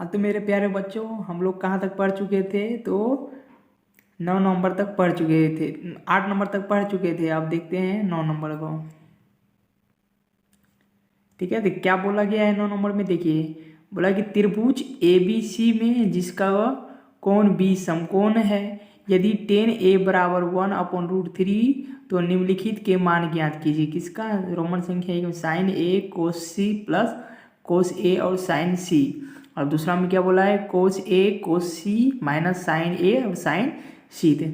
हाँ तो मेरे प्यारे बच्चों, हम लोग कहाँ तक पढ़ चुके थे? तो 9 नंबर तक पढ़ चुके थे, 8 नंबर तक पढ़ चुके थे। अब देखते हैं 9 नंबर को। ठीक है, तो क्या बोला गया है 9 नंबर में? देखिए, बोला कि त्रिभुज ABC में जिसका कोण B समकोण है, यदि tan A बराबर 1/√3 तो निम्नलिखित के मान ज्ञात कीजिए। किसका? रोमन संख्या एक में sine A cos C plus cos A और साइन C। और दूसरा में क्या बोला है? Cos A cos C minus sine A और साइन C थे।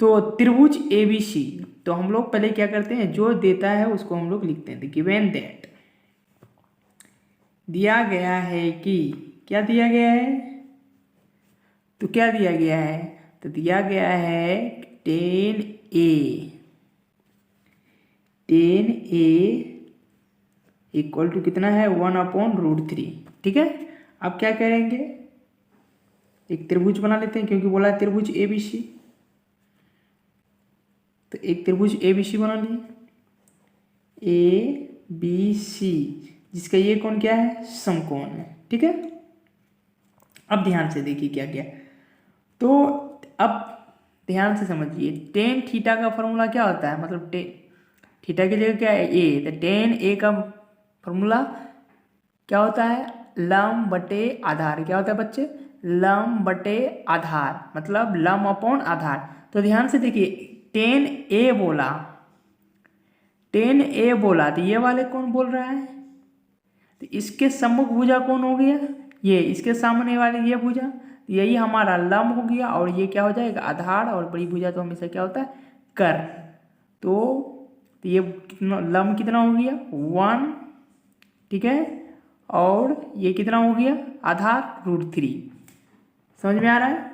तो त्रिभुज ABC, तो हम लोग पहले क्या करते हैं, जो देता है उसको हम लोग लिखते हैं। गिवन दैट, दिया गया है कि, क्या दिया गया है? तो क्या दिया गया है? तो दिया गया है tan A इक्वल टू कितना है? 1/√3। ठीक है, अब क्या करेंगे? एक त्रिभुज बना लेते हैं, क्योंकि बोला है त्रिभुज ABC। तो एक त्रिभुज ABC बना लिए, ABC, जिसका ये कोण क्या है? समकोण है। ठीक है, अब ध्यान से देखिए क्या क्या। तो अब ध्यान से समझिए, टेन थीटा का फॉर्मूला क्या होता है? मतलब थीटा की जगह क्या है? ए। तो टेन ए का फॉर्मूला क्या होता है? लंब बटे आधार। क्या होता है बच्चे? लंब बटे आधार, मतलब लंब अपॉन आधार। तो ध्यान से देखिए, टेन ए बोला तो ये वाले कौन बोल रहा है? तो इसके सम्मुख भुजा कौन हो गया? ये। इसके सामने वाले ये भुजा, यही हमारा लंब हो गया। और ये क्या हो जाएगा? आधार। और बड़ी भुजा तो हमेशा क्या होता है? कर्ण। तो ये कितना लंब कितना हो गया? 1। ठीक है, और ये कितना हो गया? आधार √3। समझ में आ रहा है?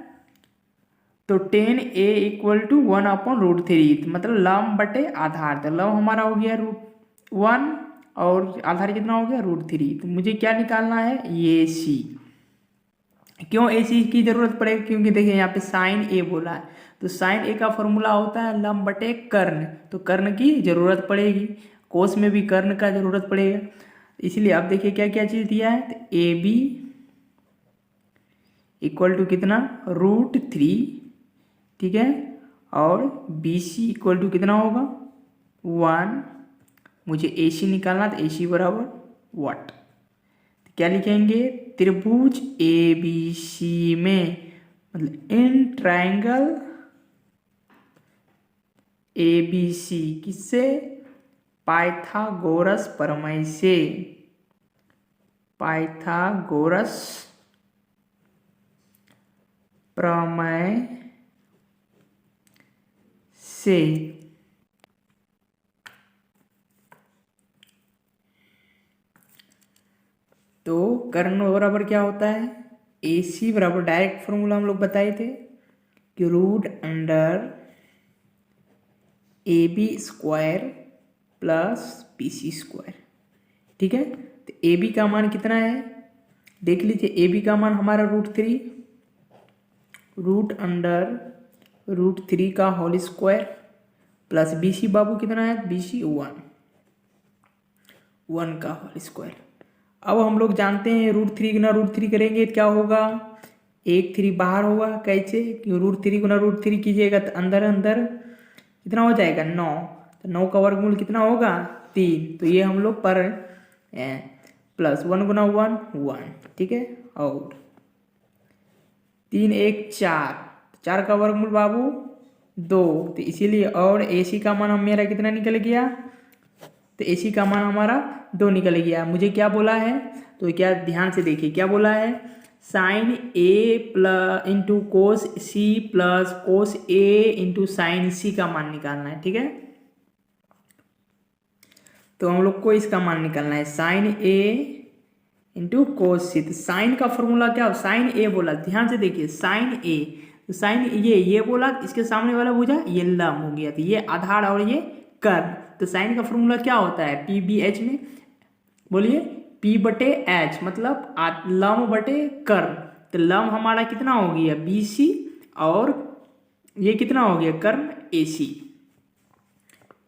तो tan A इक्वल टू 1/√3, मतलब लंब बटे आधार। तो लंब हमारा हो गया √1 और आधार कितना हो गया? √3। तो मुझे क्या निकालना है? ये AC। क्यों AC की जरूरत पड़ेगी? क्योंकि देखिए यहाँ पे साइन A बोला है, तो साइन A का फॉर्मूला होता है लंब बटे कर्ण। तो कर्ण की जरूरत पड़ेगी, कोस में भी कर्ण का जरूरत पड़ेगा। इसलिए अब देखिए क्या क्या चीज दिया है। तो AB इक्वल टू कितना? √3। ठीक है, और BC इक्वल टू कितना होगा? 1। मुझे AC निकालना, तो AC बराबर वाट। क्या लिखेंगे? त्रिभुज ABC में, मतलब इन ट्रायंगल ABC, किससे? पाइथागोरस प्रमेय से। पाइथागोरस प्रमेय से तो कर्ण बराबर क्या होता है? AC बराबर, डायरेक्ट फॉर्मूला हम लोग बताए थे कि √AB² प्लस BC²। ठीक है, तो AB का मान कितना है? देख लीजिए, AB का मान हमारा √3, √3 का होल स्क्वायर प्लस BC बाबू कितना है? BC 1 का होल स्क्वायर। अब हम लोग जानते हैं √3 गुना √3 करेंगे तो क्या होगा? 1 3 बाहर होगा। कैसे? कि √3 गुना √3 कीजिएगा तो अंदर अंदर कितना हो जाएगा? 9। तो 9 का वर्गमूल कितना होगा? 3। तो ये हम लोग पर प्लस 1 गुना 1 1। ठीक है, और 3 1 4, 4 का वर्गमूल बाबू 2। तो इसीलिए, और AC का मान मेरा कितना निकल गया? तो AC का मान हमारा 2 निकल गया। मुझे क्या बोला है? तो क्या, ध्यान से देखिए क्या बोला है? Sine A plus into cos C plus cos A into sine C का मान निकालना है। ठीक है, तो हम लोग को इसका मान निकालना है, sine A into cos C। तो साइन का फॉर्मूला क्या हो? साइन A बोला, ध्यान से देखिए, साइन A, तो साइन ये बोला, इसके सामने वाला भुजा ये लंब हो गया, तो ये आधार और ये कर्ण। तो साइन का फॉर्मूला क्या होता है? PBH में, बोलिए, P/H, मतलब लंब बटे कर्ण। तो लंब हमारा कितना हो गया? BC, और ये कितना हो गया? कर्ण AC।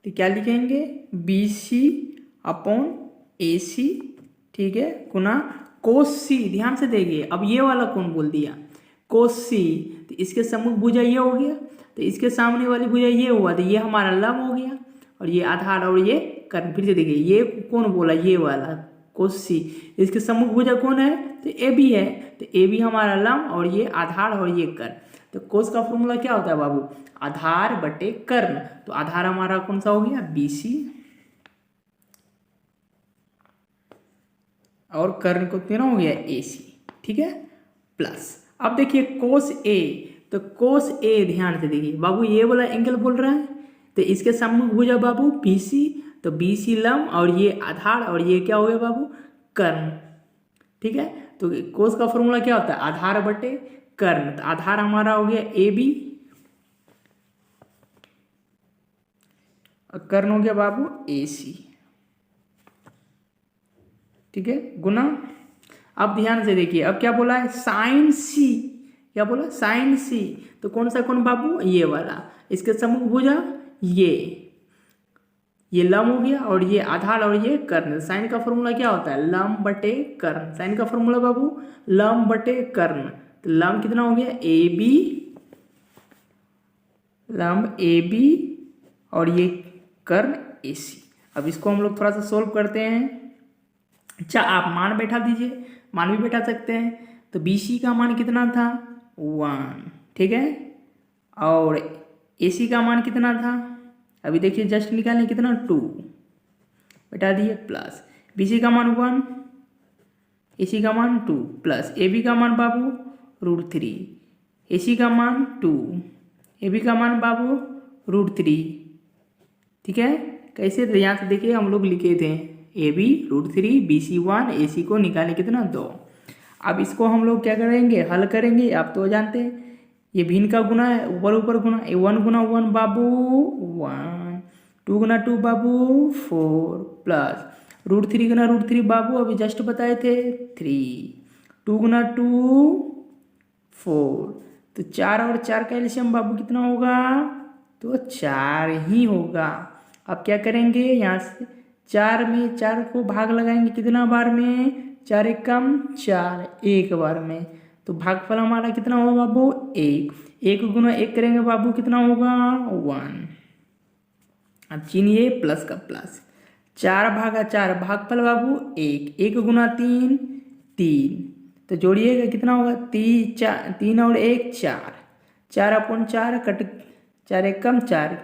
तो क्या लिखेंगे? BC/AC, ठीक है, गुना कोस सी, ध्यान से देखिए, अब ये वाला कौन बोल दिया, कोस सी, तो इसके सम्मुख भुजा ये हो गया, तो इसके सामने वाली भुजा ये हुआ, तो ये हमारा लंब हो गया, और ये आधार और ये कर्ण। फिर से देखिए, ये कौन बोला, ये वाला कोस सी, इसके सम्मुख भुजा कौन है, तो ए बी है, तो ए बी हमारा लंब और ये आधार और ये कर्ण। तो कोस का फॉर्मूला क्या होता है बाबू, आधार बटे कर्ण। तो आधार हमारा कौन सा हो गया, बी सी, और कर्ण को तीनों हो गया ए सी, ठीक है, प्लस। अब देखिए कोस ए, तो कोस ए ध्यान से देखिए बाबू, ये वाला एंगल बोल रहा है, तो इसके सम्मुख भुजा बाबू बी सी, तो बी सी लंब और ये आधार और ये क्या हो गया बाबू, कर्ण, ठीक है। तो कोस का फॉर्मूला क्या होता है, आधार बटे कर्ण। तो आधार हमारा हो गया ए बी, और कर्ण हो गया बाबू ए सी, ठीक है, गुना। अब ध्यान से देखिए, अब क्या बोला है, साइन सी, क्या बोला, साइन सी, तो कौन सा कौन बाबू, ये वाला, इसके सम्मुख भुजा ये लंब हो गया और ये आधार और ये कर्ण। साइन का फॉर्मूला क्या होता है, लंब बटे कर्ण। साइन का फॉर्मूला बाबू लंब बटे कर्ण। तो लंब कितना हो गया, ए बी, लंब ए बी और ये कर्ण ए सी। अब इसको हम लोग थोड़ा सा सोल्व करते हैं। अच्छा, आप मान बैठा दीजिए, मान भी बैठा सकते हैं। तो बी सी का मान कितना था, 1, ठीक है, और ए सी का मान कितना था, अभी देखिए जस्ट निकालें, कितना, 2 बैठा दिए, प्लस बी सी का मान 1, ए सी का मान 2, प्लस ए बी का मान बाबू √3, ए सी का मान 2, ए बी का मान बाबू √3, ठीक है। कैसे, तो यहाँ से देखिए हम लोग लिखे थे ए बी √3, बी सी 1, ए सी को निकाले कितना, 2। अब इसको हम लोग क्या करेंगे, हल करेंगे, आप तो जानते हैं ये भिन्न का गुना है, ऊपर ऊपर गुना, 1 गुना 1 बाबू 1, 2 गुना 2 बाबू 4, प्लस √3 गुना √3 बाबू अभी जस्ट बताए थे 3, 2 गुना 2 4, तो 4 और 4 का एलसीएम बाबू कितना होगा, तो 4 ही होगा। अब क्या करेंगे, यहाँ से 4 में 4 को भाग लगाएंगे कितना बार में, 4 एक कम 4, एक बार में, तो भागफल हमारा कितना होगा बाबू, 1, 1 गुना 1 करेंगे बाबू कितना होगा, 1। अब चिन्हिए प्लस का प्लस, 4 भागा 4 भागफल बाबू 1, 1 गुना 3 3, तो जोड़िएगा कितना होगा, 3 और 1 4, 4/4 कट 4 एक कम 4,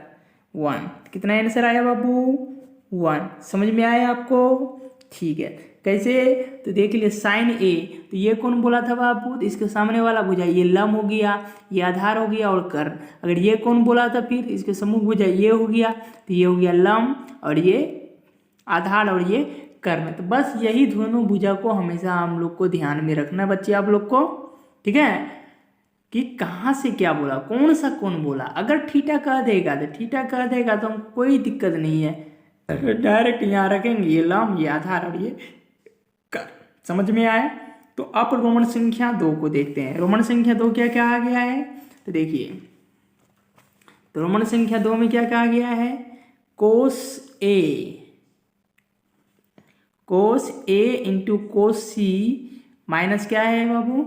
1, कितना आंसर आया बाबू, 1। समझ में आया आपको, ठीक है। कैसे, तो देख लिए साइन ए, तो ये कौन बोला था बाबू, तो इसके सामने वाला भुजा ये लंब हो गया, ये आधार हो गया और कर्ण। अगर ये कौन बोला था, फिर इसके सम्मुख भुजा ये हो गया, तो ये हो गया लंब और ये आधार और ये कर्ण। तो बस यही दोनों भुजा को हमेशा हम लोग को ध्यान में रखना है बच्चे, आप लोग को, ठीक है, कि कहाँ से क्या बोला, कौन सा कौन बोला। अगर थीटा कह देगा तो थीटा कह देगा तो हम कोई दिक्कत नहीं है, डायरेक्ट यहाँ रखेंगे ये लंब, ये आधार और ये कर्ण। समझ में आया। तो अब रोमन संख्या 2 को देखते हैं। रोमन संख्या 2 क्या क्या आ गया है, तो देखिए, तो रोमन संख्या 2 में क्या कहा गया है, कोस ए इंटू कोस सी माइनस क्या है बाबू,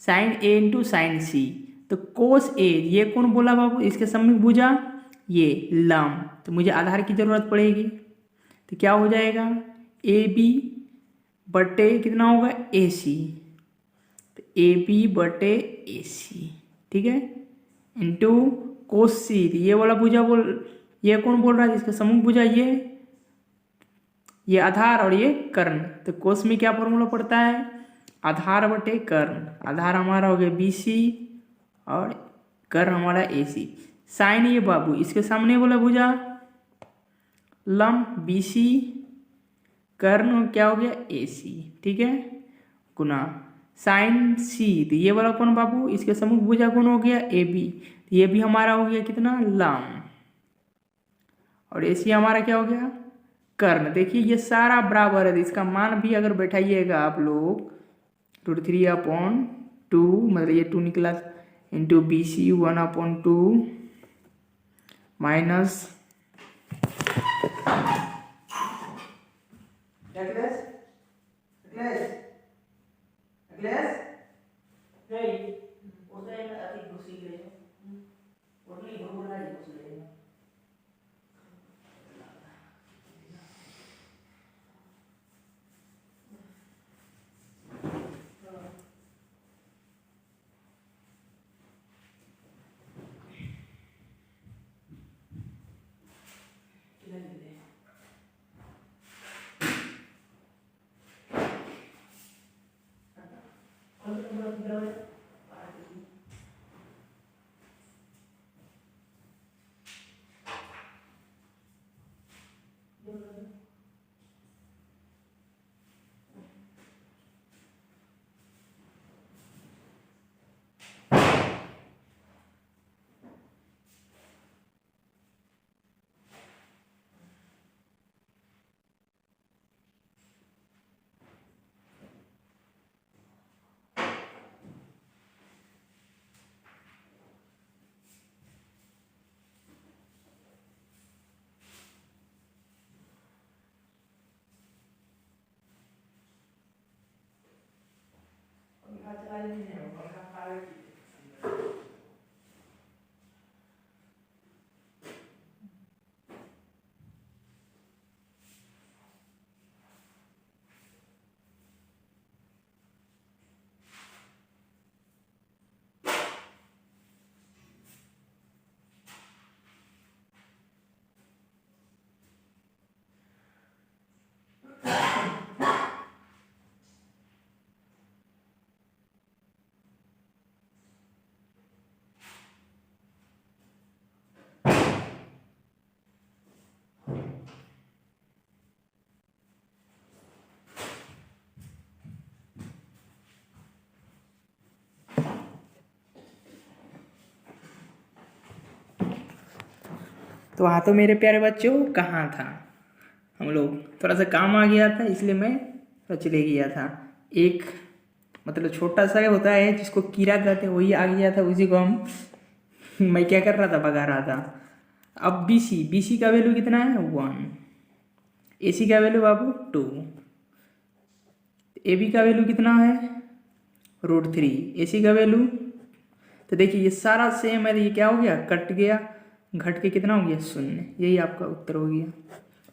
साइन ए इंटू साइन सी। तो कोस ए ये कौन बोला बाबू, इसके सम्मुख भुजा ये लंब, तो मुझे आधार की जरूरत पड़ेगी, तो क्या हो जाएगा, ए बी बटे कितना होगा, ए सी, तो ए बी बटे ए सी, ठीक है, इंटू कोस सी, ये वाला भुजा ये कौन बोल रहा है, जिसका सम्मुख भुजा ये आधार और ये कर्ण। तो कोस में क्या फॉर्मूला पड़ता है, आधार बटे कर्ण। आधार हमारा हो गया बी सी और कर्ण हमारा ए सी। साइन ये बाबू इसके सामने वाला भुजा लंब बी सी, कर्ण क्या हो गया ए सी, ठीक है, गुना साइन सी, तो ये वाला कौन बाबू, इसके सम्मुख भुजा कौन हो गया, ए बी, तो ये भी हमारा हो गया कितना, लंब, और ए सी हमारा क्या हो गया, कर्ण। देखिए ये सारा बराबर है, इसका मान भी अगर बैठाइएगा आप लोग, √3/2 मतलब ये 2 निकला, इंटू बी सी 1/2 माइनस तो हाँ, तो मेरे प्यारे बच्चों कहाँ था हम लोग, थोड़ा सा काम आ गया था इसलिए मैं चले गया था। एक मतलब छोटा सा होता है जिसको कीड़ा कहते हैं, वही आ गया था, उसी को हम मैं क्या कर रहा था, भगा रहा था। अब BC का वैल्यू कितना है 1, AC का वैल्यू बाबू 2, AB का वैल्यू कितना है √3, AC का वैल्यू। तो देखिए ये सारा सेम है, ये क्या हो गया, कट गया, घट के कितना हो गया 0। यही आपका उत्तर हो गया।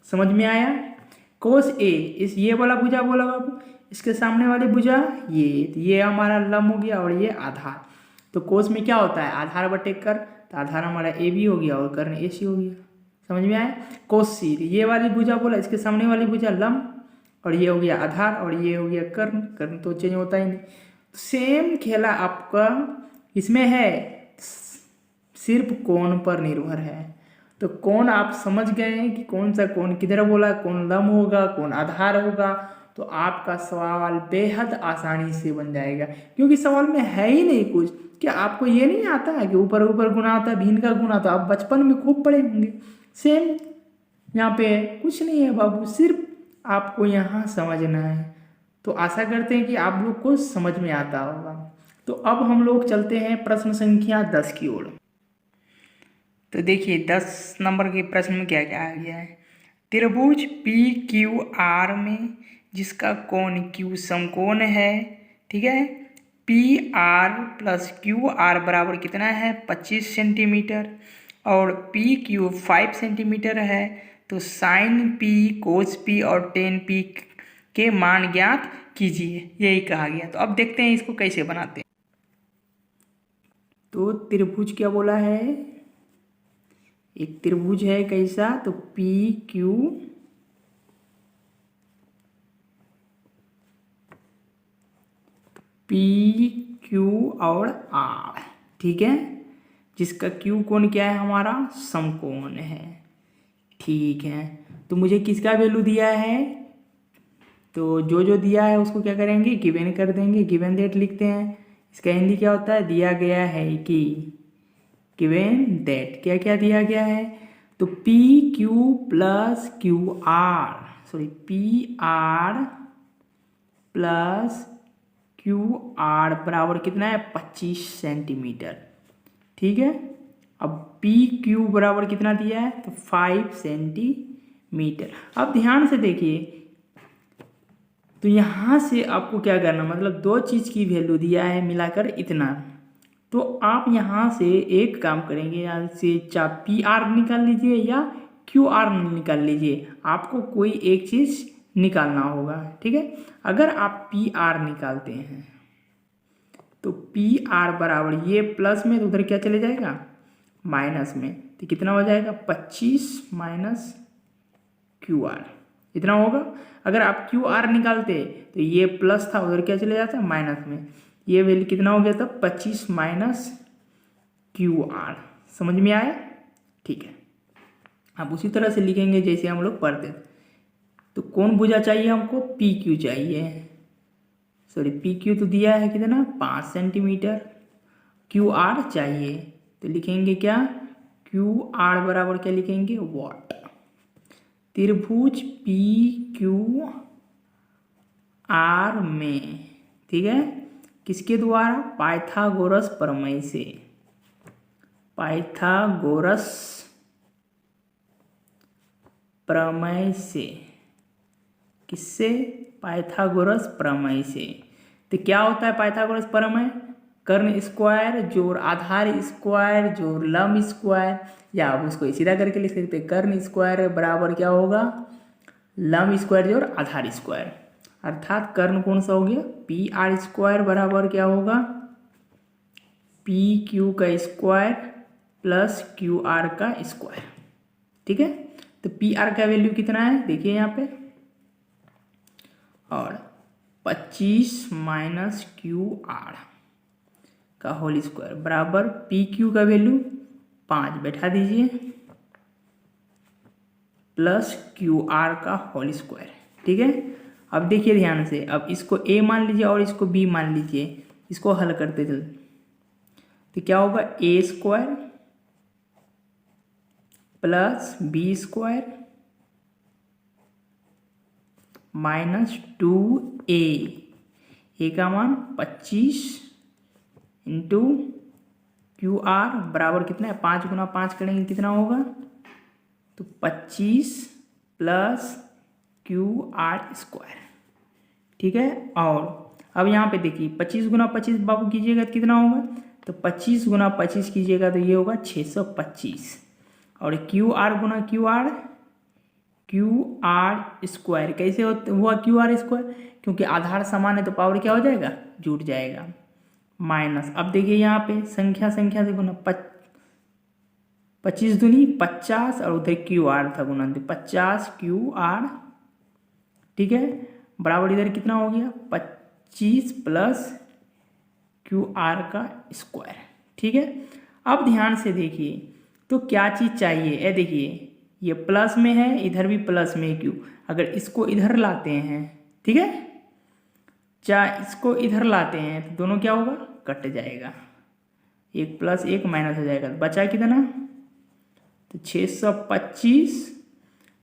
समझ में आया। कोस A इस ये वाला भुजा बोला बाबू, इसके सामने वाली भुजा ये हमारा लंब हो गया और ये आधार। तो कोस में क्या होता है, आधार बटे कर, तो आधार हमारा AB हो गया और कर्ण AC हो गया। समझ में आया। कोस C ये वाली भुजा बोला, इसके सामने वाली भुजा लंब और ये हो गया आधार और ये हो गया कर्ण तो चेंज होता ही नहीं। सेम खेला आपका इसमें है, सिर्फ कोण पर निर्भर है। तो कोण आप समझ गए हैं कि कौन सा कोण किधर बोला, कौन लंब होगा, कौन आधार होगा। तो आपका सवाल बेहद आसानी से बन जाएगा, क्योंकि सवाल में है ही नहीं कुछ। क्या आपको ये नहीं आता है कि ऊपर ऊपर गुना होता है, भिन्न का गुना, तो आप बचपन में खूब पढ़े होंगे। सेम यहाँ पे कुछ नहीं है बाबू, सिर्फ आपको यहाँ समझना है। तो आशा करते हैं कि आप लोग को समझ में आता होगा। तो अब हम लोग चलते हैं प्रश्न संख्या 10 की ओर। तो देखिए 10 नंबर के प्रश्न में क्या क्या आ गया है। त्रिभुज PQR में जिसका कोण Q समकोण है, ठीक है, PR + QR बराबर कितना है 25 सेंटीमीटर और PQ 5 सेंटीमीटर है। तो sin P cos P और tan P के मान ज्ञात कीजिए, यही कहा गया। तो अब देखते हैं इसको कैसे बनाते हैं। तो त्रिभुज क्या बोला है, एक त्रिभुज है कैसा, तो PQ और R, ठीक है, जिसका Q कोण क्या है हमारा समकोण है, ठीक है। तो मुझे किसका वैल्यू दिया है, तो जो दिया है उसको क्या करेंगे, गिवन कर देंगे, गिवन दैट लिखते हैं। इसका हिंदी क्या होता है, दिया गया है कि, गिवन दैट क्या क्या दिया गया है। तो PQ + QR, sorry PR + QR बराबर कितना है 25 सेंटीमीटर, ठीक है। अब PQ बराबर कितना दिया है, तो 5 सेंटीमीटर। अब ध्यान से देखिए, तो यहाँ से आपको क्या करना, मतलब दो चीज़ की वैल्यू दिया है मिलाकर इतना, तो आप यहाँ से एक काम करेंगे, यहाँ से चाहे पी आर निकाल लीजिए या क्यू आर निकाल लीजिए, आपको कोई एक चीज़ निकालना होगा, ठीक है। अगर आप पी आर निकालते हैं तो पी आर बराबर ये प्लस में, तो उधर क्या चले जाएगा माइनस में, तो कितना हो जाएगा 25 माइनस क्यू आर, इतना होगा। अगर आप क्यू आर निकालते तो ये प्लस था, उधर क्या चले जाता माइनस में, ये वैल्यू कितना हो गया था 25 माइनस क्यू आर। समझ में आया? ठीक है। अब उसी तरह से लिखेंगे जैसे हम लोग पढ़ते थे। तो कौन भुजा चाहिए हमको? पी क्यू चाहिए, सॉरी पी क्यू तो दिया है कितना 5 सेंटीमीटर, क्यू आर चाहिए, तो लिखेंगे क्या क्यू आर बराबर क्या लिखेंगे वॉट। त्रिभुज पी क्यू आर में, ठीक है, किसके द्वारा? पाइथागोरस प्रमेय से, पाइथागोरस प्रमेय से, किससे? पाइथागोरस प्रमेय से। तो क्या होता है पाइथागोरस प्रमेय? कर्ण स्क्वायर जोड़ आधार स्क्वायर जोड़ लंब स्क्वायर, या आप उसको सीधा करके लिख सकते हैं कर्ण स्क्वायर बराबर क्या होगा लंब स्क्वायर जोड़ आधार स्क्वायर, अर्थात कर्ण कौन सा हो गया पी आर स्क्वायर बराबर क्या होगा पी क्यू का स्क्वायर प्लस क्यू आर का स्क्वायर, ठीक है। तो पी आर का वैल्यू कितना है देखिए यहाँ पे, और 25 माइनस क्यू आर का होल स्क्वायर बराबर पी क्यू का वैल्यू 5 बैठा दीजिए प्लस क्यू आर का होल स्क्वायर, ठीक है। अब देखिए ध्यान से, अब इसको ए मान लीजिए और इसको बी मान लीजिए, इसको हल करते चल, तो क्या होगा A square plus B square minus 2a का मान 25 इंटू क्यू आर बराबर कितना है 5 गुना 5 करेंगे कितना होगा, तो 25 प्लस क्यू आर स्क्वायर, ठीक है। और अब यहाँ पे देखिए 25 गुना 25 बाबू कीजिएगा तो कितना होगा, तो 25 गुना 25 कीजिएगा तो ये होगा 625, और क्यू आर गुना क्यू आर स्क्वायर कैसे हुआ क्यू आर स्क्वायर, क्योंकि आधार समान है तो पावर क्या हो जाएगा जुट जाएगा, माइनस। अब देखिए यहाँ पे संख्या से गुना 25 दूनी 50 और उधर क्यू आर था गुना 50 क्यू आर, ठीक है, बराबर इधर कितना हो गया 25 प्लस क्यू आर का स्क्वायर, ठीक है। अब ध्यान से देखिए तो क्या चीज़ चाहिए, ये देखिए ये प्लस में है इधर भी प्लस में है क्यू, अगर इसको इधर लाते हैं, ठीक है, चाहे इसको इधर लाते हैं तो दोनों क्या होगा कट जाएगा, एक प्लस एक माइनस हो जाएगा, तो बचा कितना, तो 625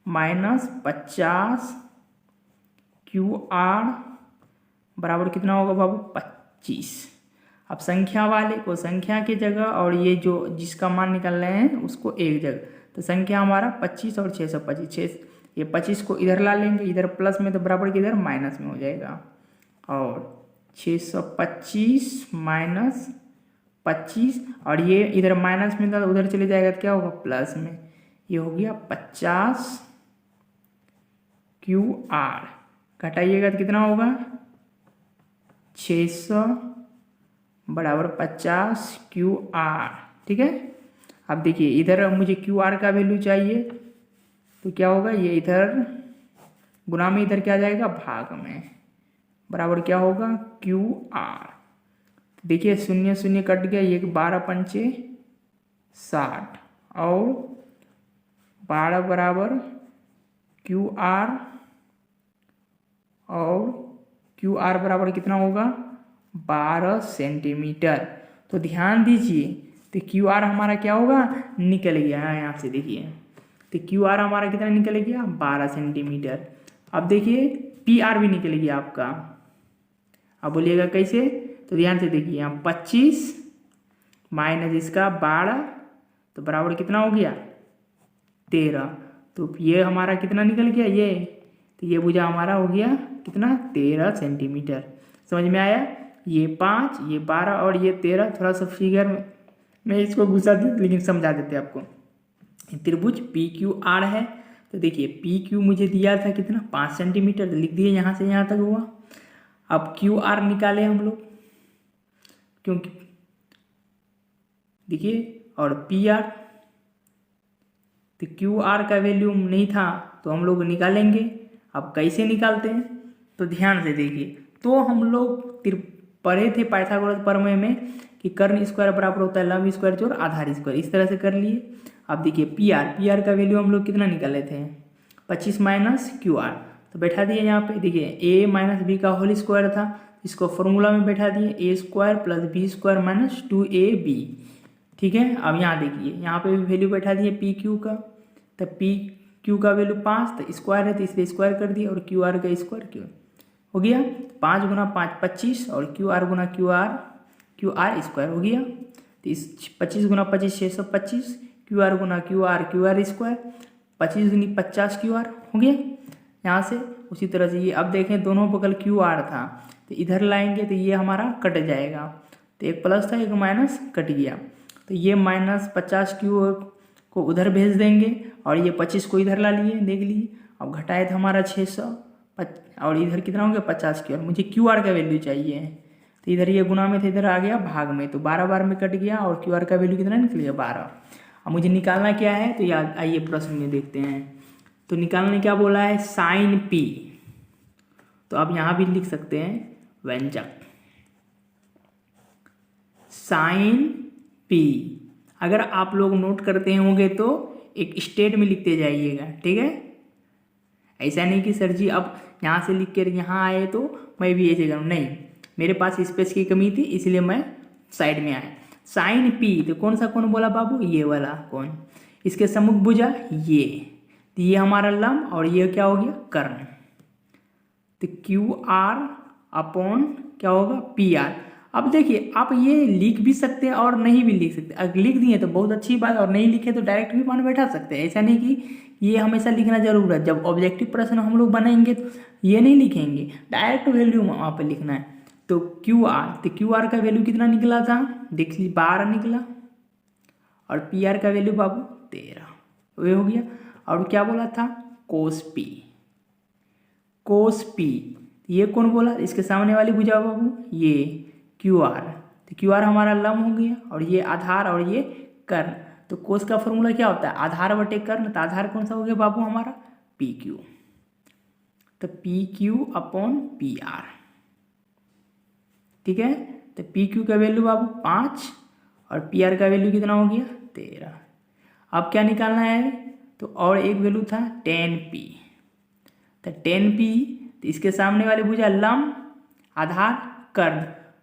माइनस 50 क्यू आर बराबर कितना होगा बाबू 25। अब संख्या वाले को संख्या की जगह और ये जो जिसका मान निकाल रहे हैं उसको एक जगह, तो संख्या हमारा 25 और 625, ये 25 को इधर ला लेंगे, इधर प्लस में तो बराबर की इधर माइनस में हो जाएगा, और 625 माइनस 25 और ये इधर माइनस में था तो उधर चले जाएगा तो क्या होगा प्लस में, ये हो गया 50 क्यू आर, घटाइएगा तो कितना होगा 600 बराबर 50 क्यू आर, ठीक है। अब देखिए इधर मुझे क्यू आर का वैल्यू चाहिए तो क्या होगा, ये इधर गुना में इधर क्या जाएगा भाग में, बराबर क्या होगा क्यू आर, देखिए 0 0 कट गया, ये 12 पंचे 60 और 12 बराबर क्यू आर, और क्यू आर बराबर कितना होगा 12 सेंटीमीटर। तो ध्यान दीजिए तो क्यू आर हमारा क्या होगा निकल गया है यहाँ से, देखिए तो क्यू आर हमारा कितना निकल गया 12 सेंटीमीटर। अब देखिए पी आर भी निकल गया आपका, अब बोलिएगा कैसे, तो ध्यान से देखिए यहाँ 25 माइनस इसका 12 तो बराबर कितना हो गया 13, तो ये हमारा कितना निकल गया ये, तो ये भुजा हमारा हो गया कितना 13 सेंटीमीटर। समझ में आया? ये 5, ये 12 और ये 13। थोड़ा सा फिगर में इसको घुसा दिया लेकिन समझा देते आपको। त्रिभुज पी क्यू आर है। तो देखिए पी क्यू मुझे दिया था कितना 5 सेंटीमीटर, तो लिख दिए यहाँ से यहाँ तक हुआ। अब क्यू आर निकाले हम लोग, क्योंकि देखिए और पी आर, तो क्यू आर का वैल्यू नहीं था तो हम लोग निकालेंगे। अब कैसे निकालते हैं तो ध्यान से देखिए। तो हम लोग पढ़े थे पाइथागोरस प्रमेय में कि कर्ण स्क्वायर बराबर होता है लंब स्क्वायर जोड़ आधार स्क्वायर, इस तरह से कर लिए। अब देखिए पी आर का वैल्यू हम लोग कितना निकाले थे 25 माइनस क्यू आर, तो बैठा दिए यहाँ पे। देखिए ए माइनस बी का होल स्क्वायर था, इसको फॉर्मूला में बैठा दिए A square plus B square minus 2ab। ठीक है, अब यहाँ देखिए यहाँ पे भी वैल्यू बैठा दिए पी क्यू का, तो पी क्यू का वैल्यू 5, तो स्क्वायर है तो इसलिए स्क्वायर कर दिए, और क्यू आर का स्क्वायर क्यू हो गया 5 गुना 5 25, और क्यू आर गुना क्यू आर स्क्वायर हो गया। तो इस 25 गुना 25 625, क्यू आर गुना क्यू आर स्क्वायर 25 गुनी 50 क्यू आर हो गया यहाँ से। उसी तरह से ये अब देखें दोनों बगल क्यू आर था तो इधर लाएंगे तो ये हमारा कट जाएगा, तो एक प्लस था एक माइनस कट गया, तो ये माइनस 50 क्यू को उधर भेज देंगे और ये 25 को इधर ला लिए, देख लिए। अब घटाए था हमारा 600 और इधर कितना हो गया 50 क्यू आर। मुझे क्यू आर का वैल्यू चाहिए, तो इधर ये गुना में था इधर आ गया भाग में, तो 12 बार में कट गया और क्यू आर का वैल्यू कितना निकल गया 12। अब मुझे निकालना क्या है तो याद आइए प्रश्न में देखते हैं। तो निकालने क्या बोला है साइन पी, तो अब यहाँ भी लिख सकते हैं व्यंजक साइन पी। अगर आप लोग नोट करते होंगे तो एक स्टेट में लिखते जाइएगा, ठीक है। ऐसा नहीं कि सर जी अब यहाँ से लिख कर यहाँ आए तो मैं भी ऐसे करूँ, नहीं, मेरे पास स्पेस की कमी थी इसलिए मैं साइड में आया। साइन पी, तो कौन सा कोण बोला बाबू, ये वाला कोण, इसके सम्मुख भुजा ये, तो ये हमारा लंब और ये क्या हो गया कर्ण। तो क्यू आर अपॉन क्या होगा पी आर। अब देखिए आप ये लिख भी सकते हैं और नहीं भी लिख सकते, अगर लिख दिए तो बहुत अच्छी बात, और नहीं लिखे तो डायरेक्ट भी मान बैठा सकते हैं। ऐसा नहीं कि ये हमेशा लिखना जरूर है, जब ऑब्जेक्टिव प्रश्न हम लोग बनाएंगे तो ये नहीं लिखेंगे, डायरेक्ट वैल्यू वहाँ पर लिखना है। तो क्यू आर, तो क्यू आर का वैल्यू कितना निकला था देख लीजिए 12 निकला, और पी आर का वैल्यू बाबू 13 वो हो गया। और क्या बोला था कोस पी, ये कौन बोला, इसके सामने वाली भुजा बाबू ये क्यू आर, तो क्यू आर हमारा लंब हो गया और ये आधार और ये कर्ण। तो कोस का फॉर्मूला क्या होता है आधार बटे कर्ण, तो आधार कौन सा हो गया बाबू हमारा पी क्यू, तो P Q upon P R, ठीक है। तो पी क्यू का वैल्यू बाबू 5 और पी आर का वैल्यू कितना हो गया 13। अब क्या निकालना है, तो और एक वैल्यू था 10p, तो 10p, तो इसके सामने वाली भुजा लंब आधार कर्ण,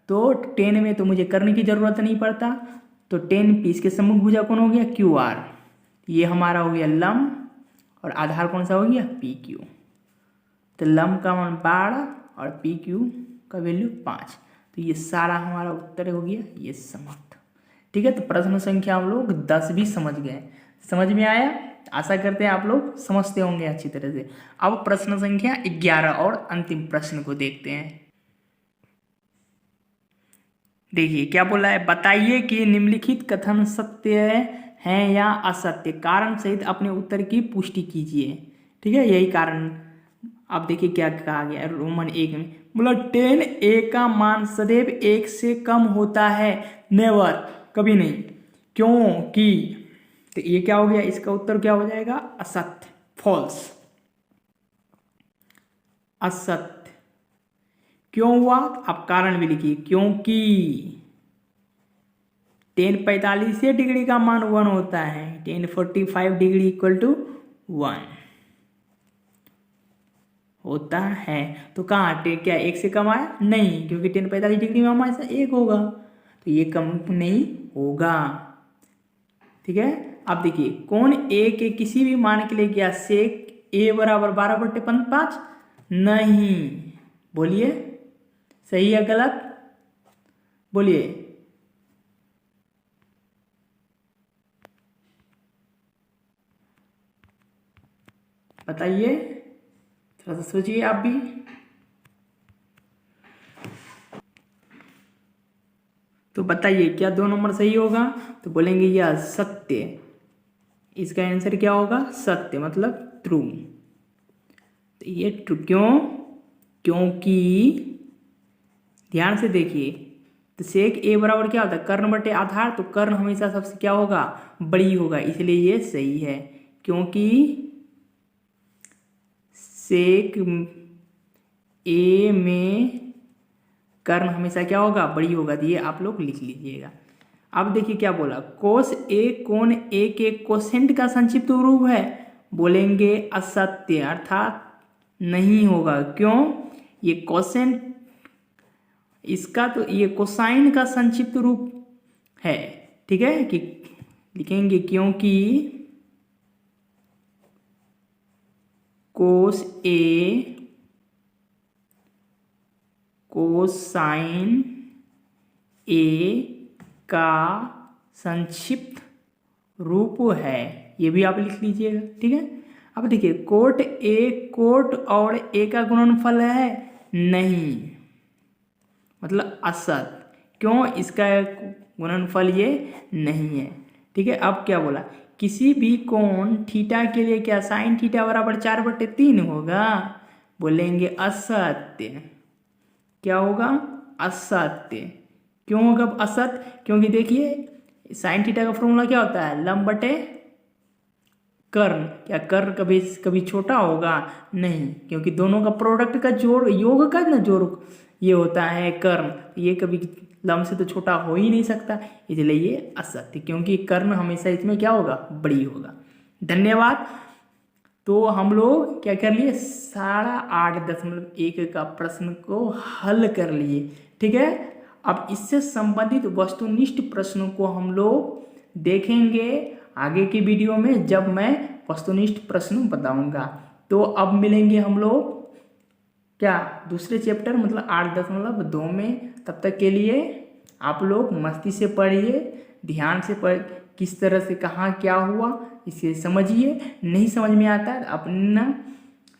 तो 10 में तो मुझे कर्ण की जरूरत नहीं पड़ता, तो 10p इसके सम्मुख भुजा कौन हो गया क्यू आर, ये हमारा हो गया लंब और आधार कौन सा हो गया पी क्यू। तो लंब का मान 12 और पी क्यू का वैल्यू 5, तो ये सारा हमारा उत्तर हो गया ये समाप्त, ठीक है। तो प्रश्न संख्या हम लोग 10 भी समझ गए, समझ में आया, आशा करते हैं आप लोग समझते होंगे अच्छी तरह से। अब प्रश्न संख्या 11 और अंतिम प्रश्न को देखते हैं। देखिए क्या बोला है, बताइए कि निम्नलिखित कथन सत्य हैं या असत्य, कारण सहित अपने उत्तर की पुष्टि कीजिए, ठीक है। यही कारण, अब देखिए क्या कहा गया रोमन 1 में, बोला 10a का मान सदैव 1 से कम होता है, नेवर, कभी नहीं, क्योंकि, तो ये क्या हो गया, इसका उत्तर क्या हो जाएगा असत्य, फॉल्स, असत्य। क्यों हुआ, आप कारण भी लिखिए, क्योंकि 1045 डिग्री का मान 1 होता है, 1045 डिग्री इक्वल टू 1 होता है, तो कहाँ क्या 1 से कम आया, नहीं, क्योंकि 1045 डिग्री में हमारे साथ 1 होगा, तो ये कम नहीं होगा, ठीक है। अब देखिए कोण ए के किसी भी मान के लिए क्या सेक ए बराबर 12/5, नहीं, बोलिए सही है गलत, बोलिए, बताइए, थोड़ा सा सोचिए आप भी। बताइए क्या 2 नंबर सही होगा? तो बोलेंगे यह सत्य। इसका आंसर क्या होगा? सत्य मतलब ट्रू। तो ये ट्रू क्यों? क्योंकि ध्यान से देखिए, तो सेक ए बराबर क्या होता है? कर्ण बटे आधार। तो कर्ण हमेशा सबसे क्या होगा? बड़ी होगा, इसलिए ये सही है। क्योंकि सेक ए में कर्ण हमेशा क्या होगा? बड़ी होगा। तो ये आप लोग लिख लीजिएगा। अब देखिए क्या बोला, कोस ए कोण ए के कोसेंट का संक्षिप्त रूप है। बोलेंगे असत्य, अर्थात नहीं होगा। क्यों? ये कोसेंट, इसका तो ये कोसाइन का संक्षिप्त रूप है। ठीक है कि लिखेंगे क्योंकि कोस ए कोसाइन ए का संक्षिप्त रूप है। ये भी आप लिख लीजिएगा। ठीक है। अब देखिए कोट ए कोट और ए का गुणनफल है? नहीं, मतलब असत। क्यों? इसका गुणनफल ये नहीं है। ठीक है। अब क्या बोला, किसी भी कोण थीटा के लिए क्या साइन थीटा बराबर 4/3 होगा? बोलेंगे असत्य। क्या होगा? असत्य। क्यों होगा असत्य? क्योंकि देखिए साइन थीटा का फॉर्मूला क्या होता है? लंब बटे कर्ण। क्या कर्ण कभी कभी छोटा होगा? नहीं, क्योंकि दोनों का प्रोडक्ट का जोड़, योग का ना जोड़ ये होता है कर्ण। ये कभी लंब से तो छोटा हो ही नहीं सकता, इसलिए ये असत्य। क्योंकि कर्ण हमेशा इसमें क्या होगा? बड़ी होगा। धन्यवाद। तो हम लोग क्या कर लिए? 8.5 का प्रश्न को हल कर लिए। ठीक है। अब इससे संबंधित वस्तुनिष्ठ प्रश्नों को हम लोग देखेंगे आगे की वीडियो में, जब मैं वस्तुनिष्ठ प्रश्न बताऊंगा। तो अब मिलेंगे हम लोग क्या दूसरे चैप्टर मतलब 8.2 में। तब तक के लिए आप लोग मस्ती से पढ़िए, ध्यान से पढ़, किस तरह से कहाँ क्या हुआ इसे समझिए। नहीं समझ में आता है अपना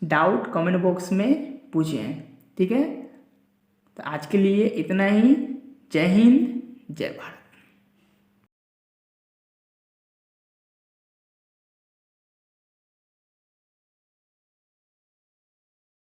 डाउट कमेंट बॉक्स में पूछें। ठीक है। तो आज के लिए इतना ही। जय हिंद, जय भारत।